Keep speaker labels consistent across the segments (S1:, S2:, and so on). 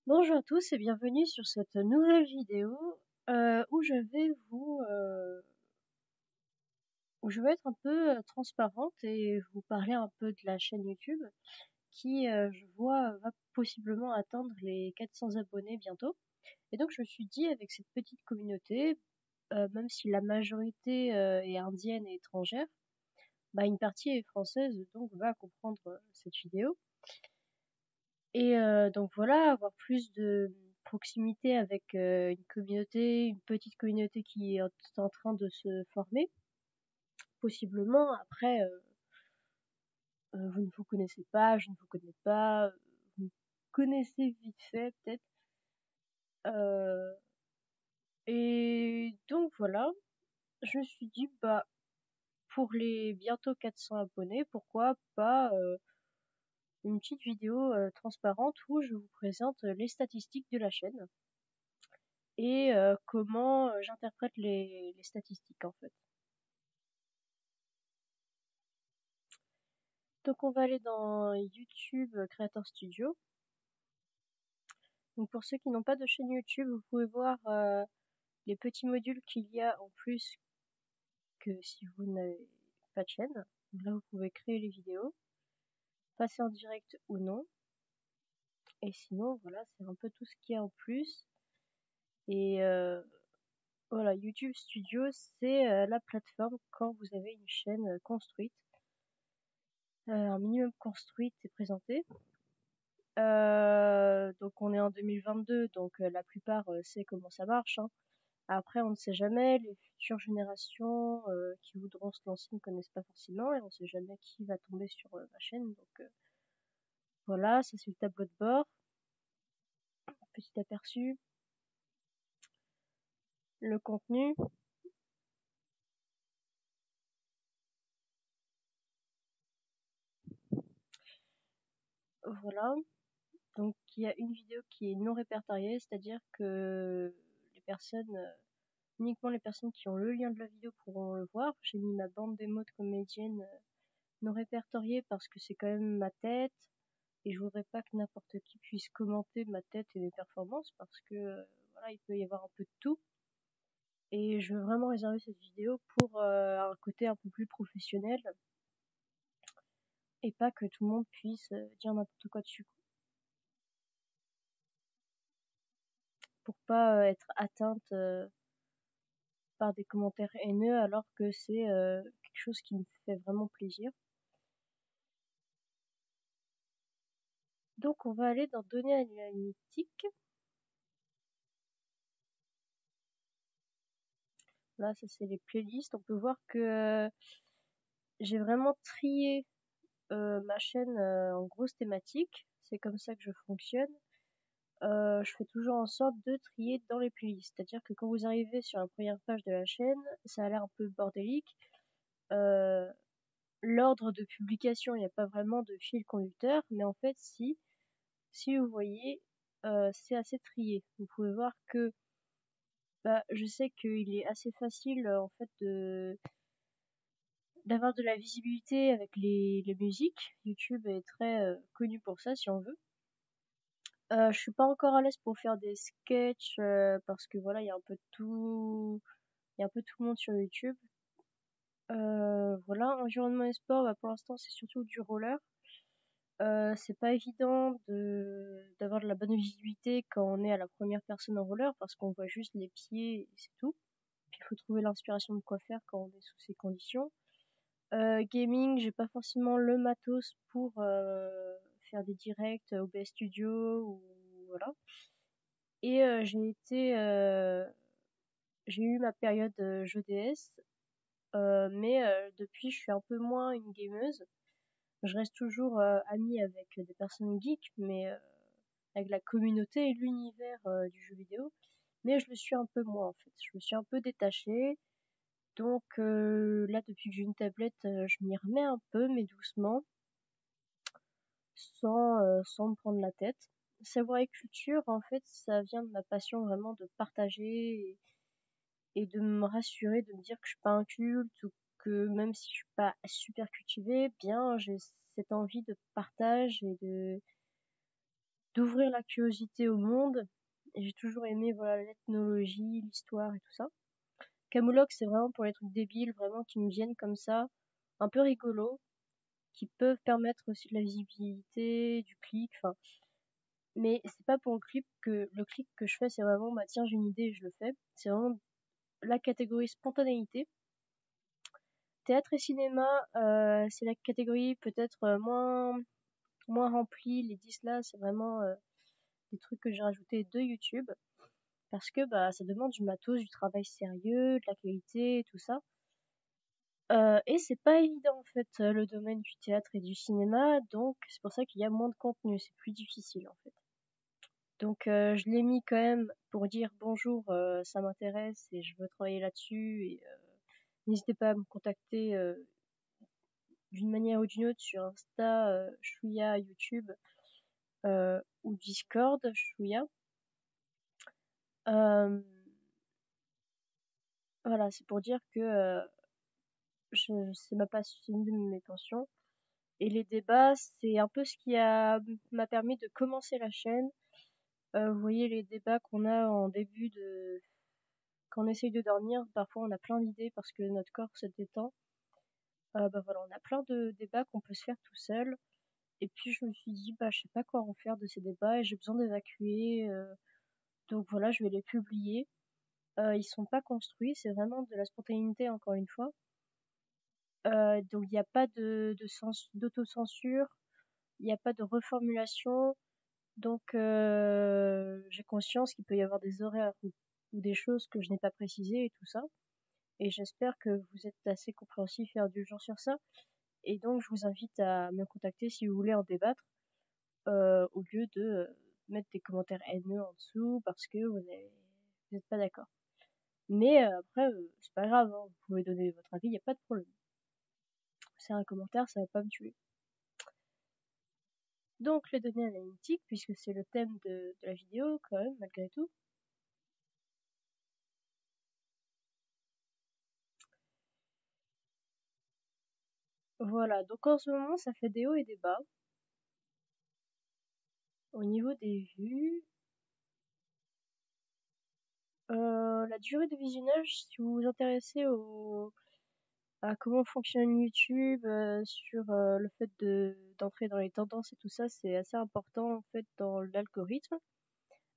S1: Bonjour à tous et bienvenue sur cette nouvelle vidéo où je vais être un peu transparente et vous parler un peu de la chaîne YouTube qui, je vois, va possiblement atteindre les 400 abonnés bientôt. Et donc je me suis dit avec cette petite communauté, même si la majorité est indienne et étrangère, bah, une partie est française donc va comprendre cette vidéo. Et donc voilà, avoir plus de proximité avec une petite communauté qui est en train de se former, possiblement. Après, vous ne vous connaissez pas, je ne vous connais pas, vous me connaissez vite fait peut-être. Euh, et donc voilà, je me suis dit, bah, pour les bientôt 400 abonnés, pourquoi pas une petite vidéo transparente où je vous présente les statistiques de la chaîne. Et comment j'interprète les statistiques en fait. Donc on va aller dans YouTube Creator Studio. Donc pour ceux qui n'ont pas de chaîne YouTube, vous pouvez voir les petits modules qu'il y a en plus que si vous n'avez pas de chaîne. Donc là vous pouvez créer les vidéos, passer en direct ou non. Et sinon voilà, c'est un peu tout ce qu'il y a en plus. Et voilà, YouTube Studio, c'est la plateforme quand vous avez une chaîne construite. Un minimum construite et présentée. Donc on est en 2022, donc la plupart sait comment ça marche, hein. Après, on ne sait jamais, les futures générations qui voudront se lancer ne connaissent pas forcément et on ne sait jamais qui va tomber sur ma chaîne. Donc voilà, ça c'est le tableau de bord, petit aperçu, le contenu, voilà. Donc il y a une vidéo qui est non répertoriée, c'est-à-dire que les personnes, uniquement les personnes qui ont le lien de la vidéo pourront le voir. J'ai mis ma bande démo de comédienne non répertoriée parce que c'est quand même ma tête et je voudrais pas que n'importe qui puisse commenter ma tête et mes performances parce que voilà, il peut y avoir un peu de tout et je veux vraiment réserver cette vidéo pour un côté un peu plus professionnel et pas que tout le monde puisse dire n'importe quoi dessus pour pas être atteinte par des commentaires haineux alors que c'est quelque chose qui me fait vraiment plaisir. Donc on va aller dans données analytiques. Là, ça c'est les playlists. On peut voir que j'ai vraiment trié ma chaîne en grosses thématiques. C'est comme ça que je fonctionne. Je fais toujours en sorte de trier dans les playlists. C'est-à-dire que quand vous arrivez sur la première page de la chaîne, ça a l'air un peu bordélique. Euh, L'ordre de publication, il n'y a pas vraiment de fil conducteur, mais en fait, si vous voyez, c'est assez trié. Vous pouvez voir que bah, je sais qu'il est assez facile en fait d'avoir de la visibilité avec les musiques. YouTube est très connu pour ça si on veut. Je suis pas encore à l'aise pour faire des sketchs parce que voilà, il y a un peu de tout, il y a un peu tout le monde sur YouTube. Voilà, environnement et sport, bah, pour l'instant c'est surtout du roller. C'est pas évident d'avoir de la bonne visibilité quand on est à la première personne en roller parce qu'on voit juste les pieds et c'est tout. Puis il faut trouver l'inspiration de quoi faire quand on est sous ces conditions. Gaming, j'ai pas forcément le matos pour faire des directs OBS Studio ou voilà. Et j'ai eu ma période jeux DS, mais depuis je suis un peu moins une gameuse. Je reste toujours amie avec des personnes geeks, mais avec la communauté et l'univers du jeu vidéo. Mais je le suis un peu moins en fait. Je me suis un peu détachée. Donc là, depuis que j'ai une tablette, je m'y remets un peu, mais doucement, sans me prendre la tête. Savoir et culture, en fait, ça vient de ma passion vraiment de partager et de me rassurer, de me dire que je suis pas un culte ou que même si je suis pas super cultivée, bien j'ai cette envie de partage et d'ouvrir la curiosité au monde. Et j'ai toujours aimé voilà l'ethnologie, l'histoire et tout ça. Camoulox, c'est vraiment pour les trucs débiles, vraiment qui me viennent comme ça, un peu rigolo, qui peuvent permettre aussi de la visibilité, du clic, enfin. Mais c'est pas pour le clic que je fais, c'est vraiment bah tiens j'ai une idée et je le fais. C'est vraiment la catégorie spontanéité. Théâtre et cinéma, c'est la catégorie peut-être moins remplie. Les 10 là, c'est vraiment des trucs que j'ai rajoutés de YouTube. Parce que bah ça demande du matos, du travail sérieux, de la qualité, tout ça. Et c'est pas évident en fait le domaine du théâtre et du cinéma, donc c'est pour ça qu'il y a moins de contenu, c'est plus difficile en fait. Donc je l'ai mis quand même pour dire bonjour, ça m'intéresse et je veux travailler là-dessus et n'hésitez pas à me contacter d'une manière ou d'une autre sur Insta, Chouïa, YouTube ou Discord, Chouïa. Voilà, c'est pour dire que c'est c'est une de mes passions. Et les débats, c'est un peu ce qui m'a permis de commencer la chaîne. Vous voyez les débats qu'on a en début de... Quand on essaye de dormir, parfois on a plein d'idées parce que notre corps se détend. Bah voilà, on a plein de débats qu'on peut se faire tout seul. Et puis je me suis dit, bah je sais pas quoi en faire de ces débats et j'ai besoin d'évacuer. Donc voilà, je vais les publier. Ils sont pas construits, c'est vraiment de la spontanéité encore une fois. Donc il n'y a pas d'autocensure, il n'y a pas de reformulation. Donc j'ai conscience qu'il peut y avoir des horaires ou des choses que je n'ai pas précisées et tout ça. Et j'espère que vous êtes assez compréhensifs et indulgents sur ça. Et donc je vous invite à me contacter si vous voulez en débattre, au lieu de mettre des commentaires haineux en dessous parce que vous n'êtes pas d'accord. Mais après, c'est pas grave, hein, vous pouvez donner votre avis, il n'y a pas de problème. C'est un commentaire, ça va pas me tuer. Donc les données analytiques, puisque c'est le thème de la vidéo quand même, malgré tout. Voilà, donc en ce moment ça fait des hauts et des bas. Au niveau des vues, la durée de visionnage, si vous vous intéressez à comment fonctionne YouTube, sur le fait d'entrer dans les tendances et tout ça, c'est assez important en fait dans l'algorithme.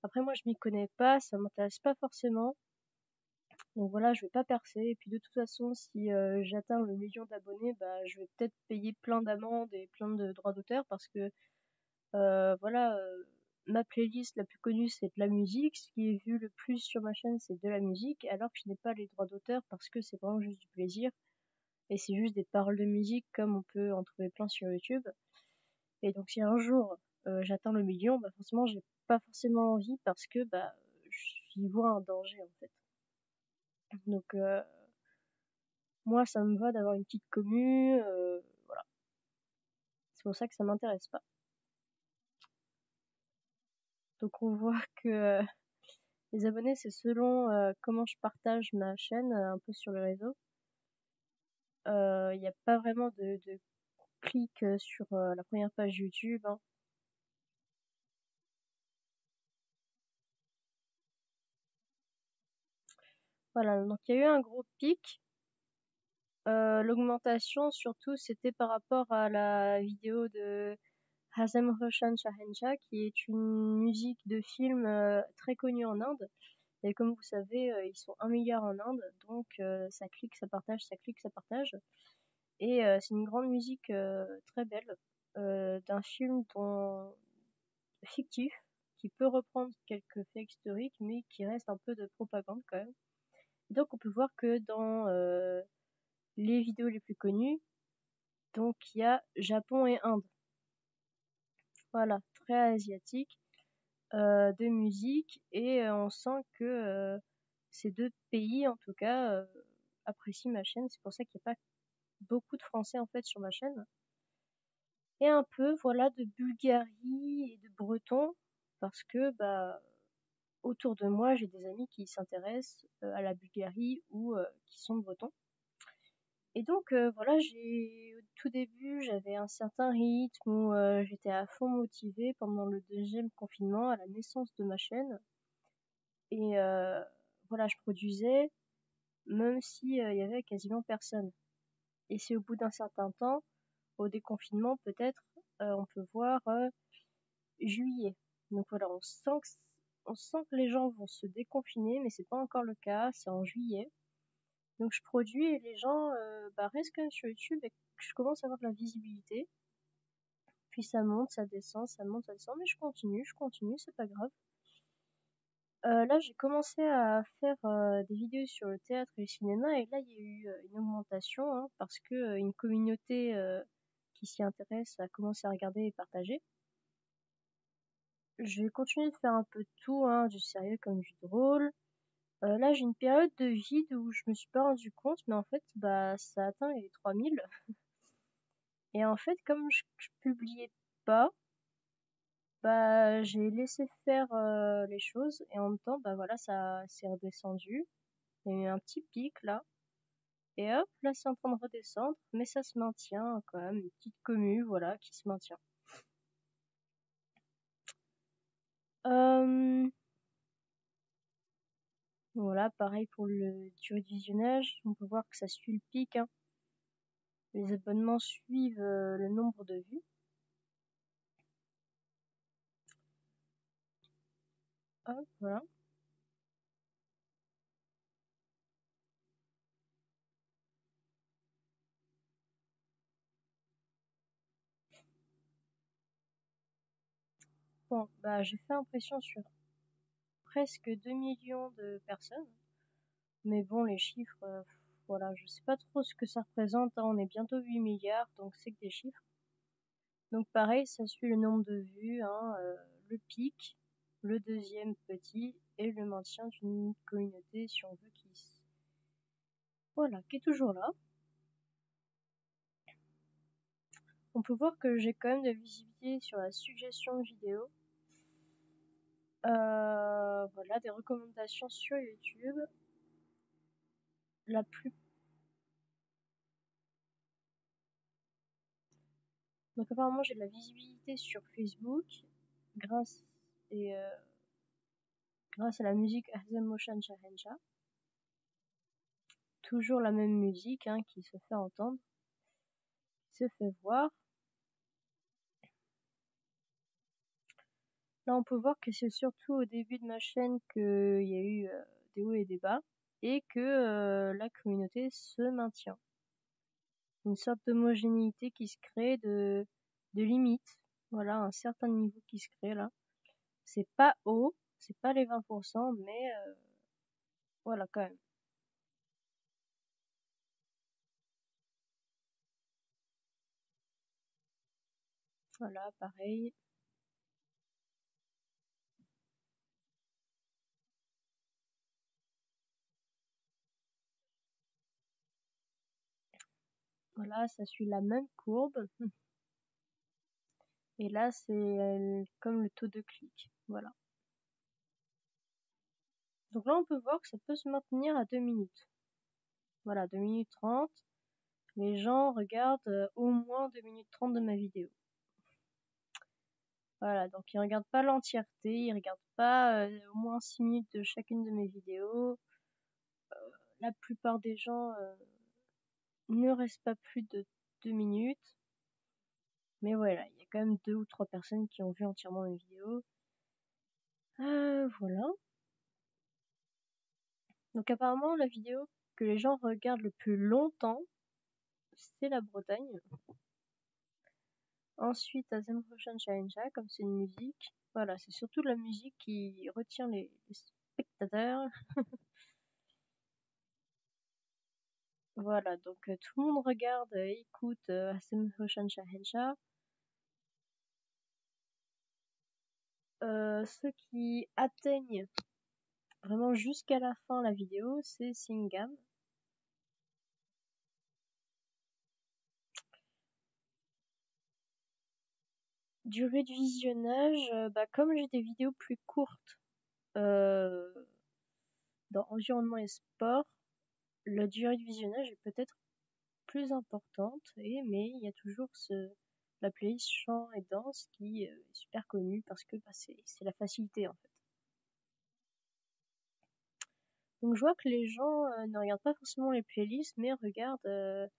S1: Après moi je m'y connais pas, ça m'intéresse pas forcément. Donc voilà, je vais pas percer. Et puis de toute façon, si j'atteins le million d'abonnés, bah je vais peut-être payer plein d'amendes et plein de droits d'auteur parce que voilà, ma playlist la plus connue c'est de la musique. Ce qui est vu le plus sur ma chaîne c'est de la musique, alors que je n'ai pas les droits d'auteur parce que c'est vraiment juste du plaisir. Et c'est juste des paroles de musique comme on peut en trouver plein sur YouTube. Et donc si un jour j'atteins le million, bah forcément j'ai pas forcément envie parce que bah j'y vois un danger en fait. Donc moi ça me va d'avoir une petite commu, voilà. C'est pour ça que ça m'intéresse pas. Donc on voit que les abonnés c'est selon comment je partage ma chaîne un peu sur le réseau. Il n'y a pas vraiment de clic sur la première page YouTube, hein. Voilà, donc il y a eu un gros pic. L'augmentation surtout c'était par rapport à la vidéo de Hazem Roshan Shahenshah qui est une musique de film très connue en Inde. Et comme vous savez, ils sont 1 milliard en Inde, donc ça clique, ça partage, ça clique, ça partage. Et c'est une grande musique très belle d'un film fictif qui peut reprendre quelques faits historiques, mais qui reste un peu de propagande quand même. Et donc on peut voir que dans les vidéos les plus connues, donc il y a Japon et Inde. Voilà, très asiatique de musique et on sent que ces deux pays en tout cas apprécient ma chaîne. C'est pour ça qu'il n'y a pas beaucoup de français en fait sur ma chaîne. Et un peu voilà de Bulgarie et de breton parce que bah autour de moi j'ai des amis qui s'intéressent à la Bulgarie ou qui sont bretons. Et donc voilà, au tout début, j'avais un certain rythme où j'étais à fond motivée pendant le 2e confinement, à la naissance de ma chaîne. Et voilà, je produisais, même si il y avait quasiment personne. Et c'est au bout d'un certain temps, au déconfinement peut-être, on peut voir juillet. Donc voilà, on sent que les gens vont se déconfiner, mais c'est pas encore le cas, c'est en juillet. Donc je produis et les gens restent quand même sur YouTube et je commence à avoir de la visibilité. Puis ça monte, ça descend, ça monte, ça descend, mais je continue, c'est pas grave. Là, j'ai commencé à faire des vidéos sur le théâtre et le cinéma et là, il y a eu une augmentation hein, parce que une communauté qui s'y intéresse a commencé à regarder et partager. Je vais continuer de faire un peu de tout, hein, du sérieux comme du drôle. Là, j'ai une période de vide où je me suis pas rendu compte, mais en fait, ça atteint les 3000. Et en fait, comme je publiais pas, j'ai laissé faire les choses et en même temps, voilà, ça s'est redescendu. Il y a eu un petit pic là. Et hop, là, c'est en train de redescendre, mais ça se maintient quand même, une petite commu, voilà, qui se maintient. Voilà, pareil pour le durée de visionnage, on peut voir que ça suit le pic, hein. Les abonnements suivent le nombre de vues. Hop, voilà. Bon, j'ai fait impression sur presque 2 millions de personnes. Mais bon, les chiffres, voilà, je sais pas trop ce que ça représente, hein. On est bientôt 8 milliards, donc c'est que des chiffres. Donc pareil, ça suit le nombre de vues, hein, le pic, le deuxième petit, et le maintien d'une communauté, si on veut, voilà, qui est toujours là. On peut voir que j'ai quand même de la visibilité sur la suggestion vidéo. Voilà, des recommandations sur YouTube. Donc apparemment j'ai de la visibilité sur Facebook grâce à la musique Azem Motion Shahencha. Toujours la même musique hein, qui se fait entendre, qui se fait voir. Là on peut voir que c'est surtout au début de ma chaîne qu'il y a eu des hauts et des bas et que la communauté se maintient. Une sorte d'homogénéité qui se crée de limites. Voilà, un certain niveau qui se crée là. C'est pas haut, c'est pas les 20%, mais voilà quand même. Voilà, pareil. Voilà, ça suit la même courbe. Et là, c'est comme le taux de clic. Voilà. Donc là, on peut voir que ça peut se maintenir à 2 minutes. Voilà, 2 minutes 30. Les gens regardent au moins 2 minutes 30 de ma vidéo. Voilà, donc ils regardent pas l'entièreté, ils regardent pas au moins 6 minutes de chacune de mes vidéos. La plupart des gens ne restent pas plus de 2 minutes. Mais voilà, il y a quand même 2 ou 3 personnes qui ont vu entièrement mes vidéos. Voilà. Donc apparemment, la vidéo que les gens regardent le plus longtemps, c'est la Bretagne. Ensuite, Azem Roshan Shahencha, comme c'est une musique. Voilà, c'est surtout la musique qui retient les spectateurs. Voilà, donc tout le monde regarde et écoute Azem Roshan Shahencha. Ceux qui atteignent vraiment jusqu'à la fin la vidéo, c'est Singam. Durée de visionnage, comme j'ai des vidéos plus courtes dans environnement et sport, la durée de visionnage est peut-être plus importante, mais il y a toujours la playlist chant et danse qui est super connue parce que c'est la facilité en fait. Donc je vois que les gens ne regardent pas forcément les playlists, mais regardent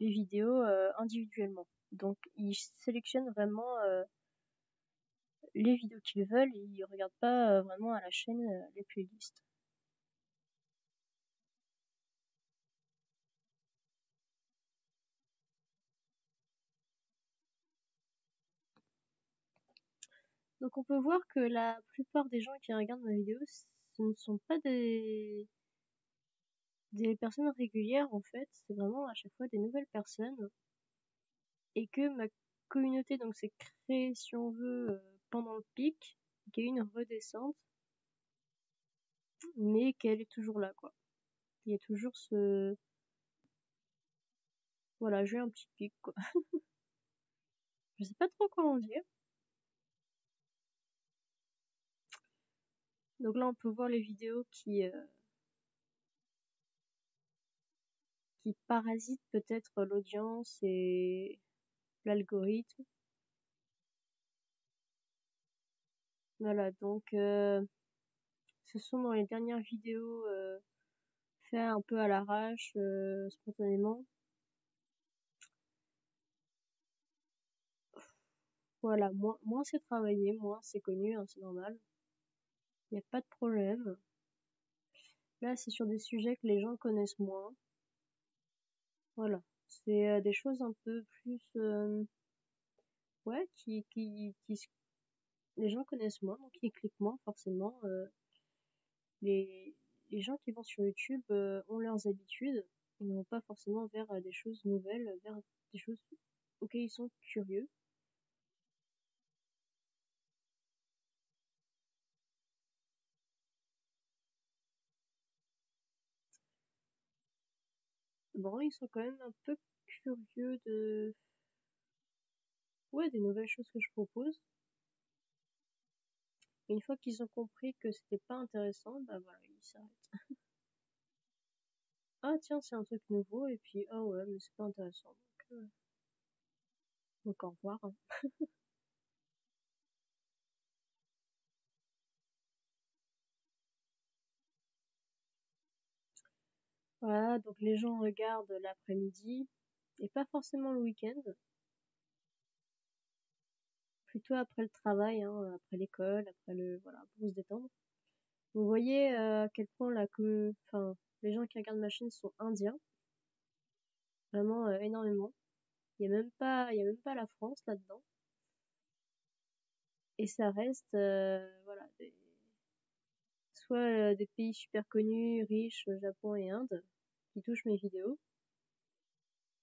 S1: les vidéos individuellement. Donc ils sélectionnent vraiment les vidéos qu'ils veulent et ils regardent pas vraiment à la chaîne les playlists. Donc on peut voir que la plupart des gens qui regardent ma vidéo, ce ne sont pas des personnes régulières en fait, c'est vraiment à chaque fois des nouvelles personnes et que ma communauté donc s'est créée si on veut pendant le pic, qu'il y a eu une redescente, mais qu'elle est toujours là quoi. Il y a toujours voilà, j'ai un petit pic quoi. Je sais pas trop comment dire. Donc là on peut voir les vidéos qui parasitent peut-être l'audience et l'algorithme. Voilà, donc ce sont dans les dernières vidéos faites un peu à l'arrache, spontanément. Voilà, moins c'est travaillé, moins c'est connu, hein, c'est normal. Il n'y a pas de problème. Là, c'est sur des sujets que les gens connaissent moins. Voilà, c'est des choses un peu plus, ouais, les gens connaissent moins, donc ils cliquent moins forcément. Les, les gens qui vont sur YouTube ont leurs habitudes, ils ne vont pas forcément vers des choses nouvelles, vers des choses auxquelles ils sont curieux. Bon, ils sont quand même un peu curieux ouais, des nouvelles choses que je propose. Et une fois qu'ils ont compris que c'était pas intéressant, bah voilà, ils s'arrêtent. Ah tiens, c'est un truc nouveau, et puis ah ouais, mais c'est pas intéressant. Donc au revoir, hein. Voilà, donc les gens regardent l'après-midi, et pas forcément le week-end, plutôt après le travail, hein, après l'école, voilà, pour se détendre. Vous voyez à quel point les gens qui regardent ma chaîne sont indiens, vraiment énormément. Il y a même pas la France là-dedans. Et ça reste, voilà, soit des pays super connus, riches, Japon et Inde, qui touchent mes vidéos,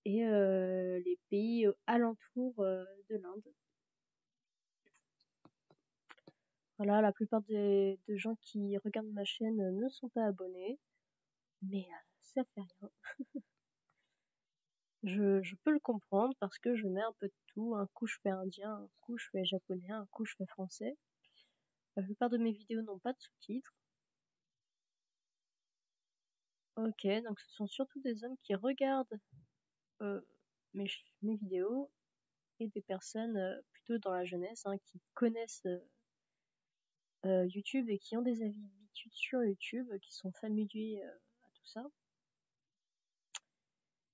S1: et les pays alentours de l'Inde. Voilà, la plupart des gens qui regardent ma chaîne ne sont pas abonnés, mais ça fait rien. Je peux le comprendre parce que je mets un peu de tout. Un coup je fais indien, un coup je fais japonais, un coup je fais français. La plupart de mes vidéos n'ont pas de sous-titres. Ok, donc ce sont surtout des hommes qui regardent euh, mes vidéos et des personnes plutôt dans la jeunesse hein, qui connaissent YouTube et qui ont des habitudes sur YouTube, qui sont familiers à tout ça,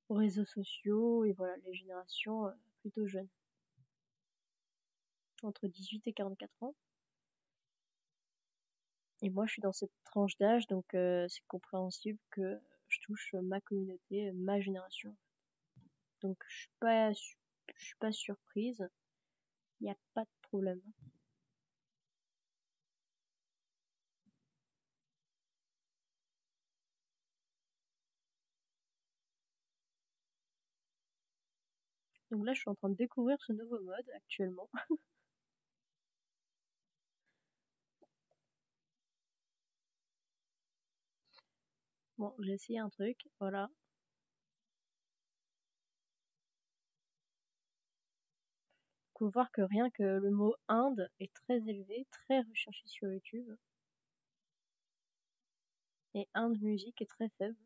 S1: aux réseaux sociaux et voilà, les générations plutôt jeunes, entre 18 et 44 ans. Et moi, je suis dans cette tranche d'âge, donc c'est compréhensible que je touche ma communauté, ma génération. Donc je suis pas surprise. Il n'y a pas de problème. Donc là, je suis en train de découvrir ce nouveau mode actuellement. Bon, j'ai essayé un truc, voilà. Faut voir que rien que le mot Inde est très élevé, très recherché sur YouTube. Et Inde musique est très faible.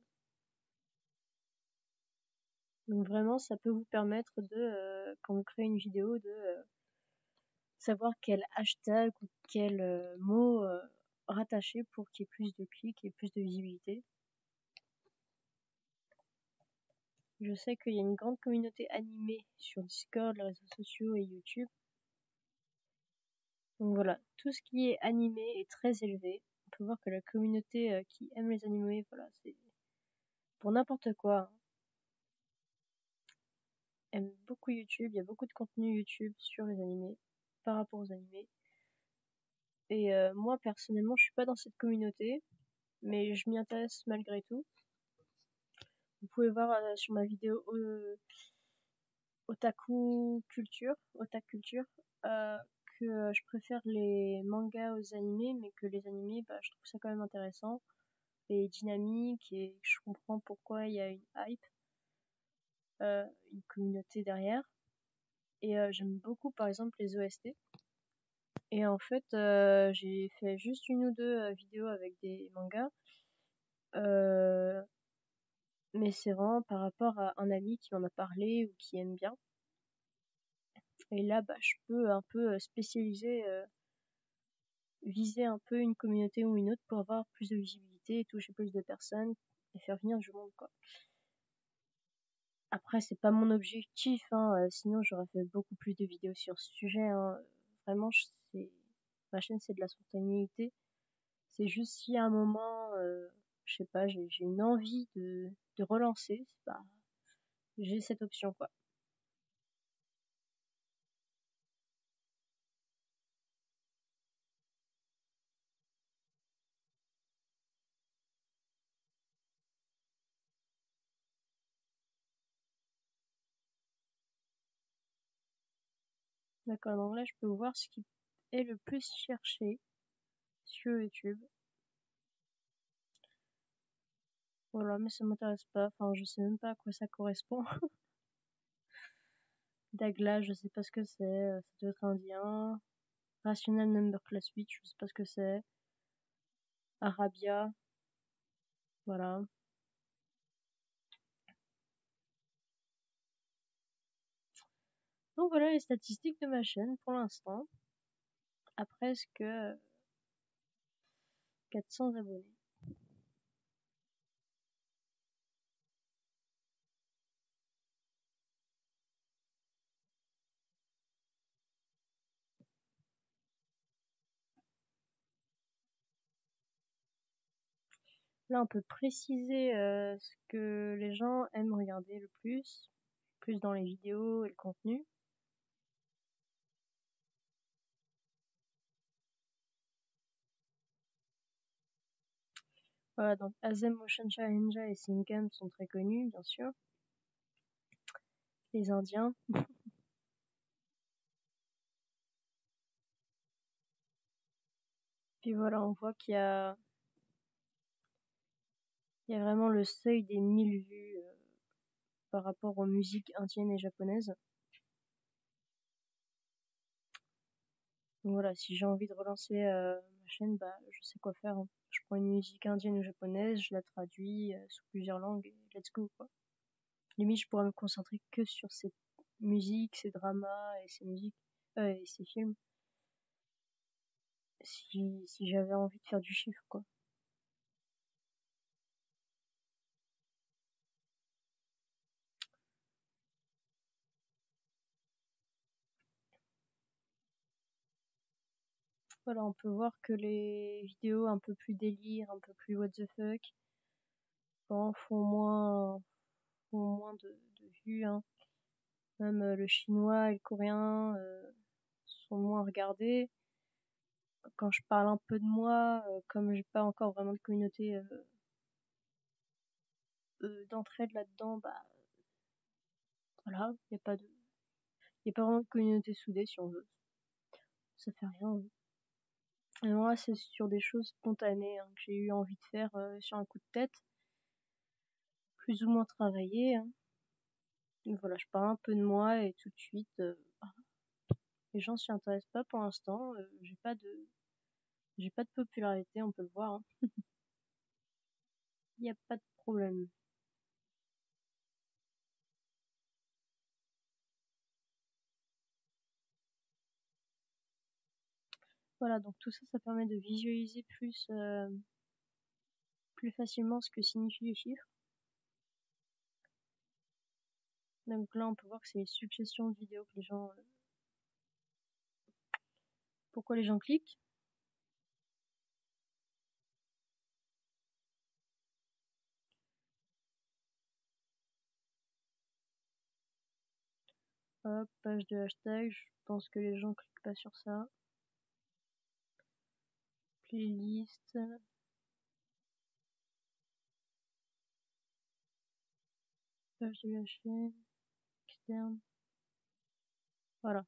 S1: Donc vraiment, ça peut vous permettre de, quand vous créez une vidéo, de savoir quel hashtag ou quel mot rattacher pour qu'il y ait plus de clics et plus de visibilité. Je sais qu'il y a une grande communauté animée sur Discord, les réseaux sociaux et YouTube. Donc voilà, tout ce qui est animé est très élevé. On peut voir que la communauté qui aime les animés, voilà, c'est pour n'importe quoi, hein, aime beaucoup YouTube. Il y a beaucoup de contenu YouTube sur les animés, par rapport aux animés. Et moi, personnellement, je suis pas dans cette communauté, mais je m'y intéresse malgré tout. Vous pouvez voir sur ma vidéo Otaku Culture, que je préfère les mangas aux animés, mais que les animés, bah, je trouve ça quand même intéressant et dynamique, et je comprends pourquoi il y a une hype, une communauté derrière. Et j'aime beaucoup par exemple les OST. Et en fait, j'ai fait juste une ou deux vidéos avec des mangas. Mais c'est vraiment par rapport à un ami qui m'en a parlé ou qui aime bien. Et là, bah, je peux un peu spécialiser, viser un peu une communauté ou une autre pour avoir plus de visibilité et toucher plus de personnes et faire venir du monde, quoi. Après, c'est pas mon objectif, hein, sinon j'aurais fait beaucoup plus de vidéos sur ce sujet, hein. Vraiment, ma chaîne, c'est de la spontanéité. C'est juste si à un moment, je sais pas, j'ai une envie de relancer, bah, j'ai cette option, quoi. D'accord, donc là, je peux voir ce qui est le plus cherché sur YouTube. Voilà, mais ça m'intéresse pas. Enfin, je sais même pas à quoi ça correspond. Dagla, je sais pas ce que c'est. Ça doit être indien. Rational Number Class 8, je sais pas ce que c'est. Arabia, voilà. Donc voilà les statistiques de ma chaîne pour l'instant. À presque 400 abonnés. Là, on peut préciser ce que les gens aiment regarder le plus dans les vidéos et le contenu. Voilà, donc Azem Motion Challenge et Singam sont très connus, bien sûr. Les Indiens. Puis voilà, on voit il y a vraiment le seuil des 1000 vues par rapport aux musiques indiennes et japonaises. Donc voilà, si j'ai envie de relancer ma chaîne, bah, je sais quoi faire, hein. Je prends une musique indienne ou japonaise, je la traduis sous plusieurs langues et let's go, quoi. Limite, je pourrais me concentrer que sur ces musiques, ces dramas et ces musiques, et ces films, si j'avais envie de faire du chiffre, quoi. Voilà, on peut voir que les vidéos un peu plus délire, un peu plus what the fuck, bon, font moins de vues, hein. Même le chinois et le coréen sont moins regardés. Quand je parle un peu de moi, comme j'ai pas encore vraiment de communauté d'entraide là-dedans, bah voilà, y a pas vraiment de communauté soudée si on veut. Ça fait rien, hein. Et moi, c'est sur des choses spontanées, hein, que j'ai eu envie de faire sur un coup de tête, plus ou moins travaillé, hein. Donc voilà, je parle un peu de moi et tout de suite, les gens s'y intéressent pas pour l'instant. J'ai pas de popularité, on peut le voir, hein. Il n'y a pas de problème. voilà, donc tout ça, ça permet de visualiser plus facilement ce que signifient les chiffres. Donc là, on peut voir que c'est les suggestions de vidéos que les gens... pourquoi les gens cliquent. Hop, page de hashtag, je pense que les gens cliquent pas sur ça. Playlist. Page de la chaîne. Externe. Voilà.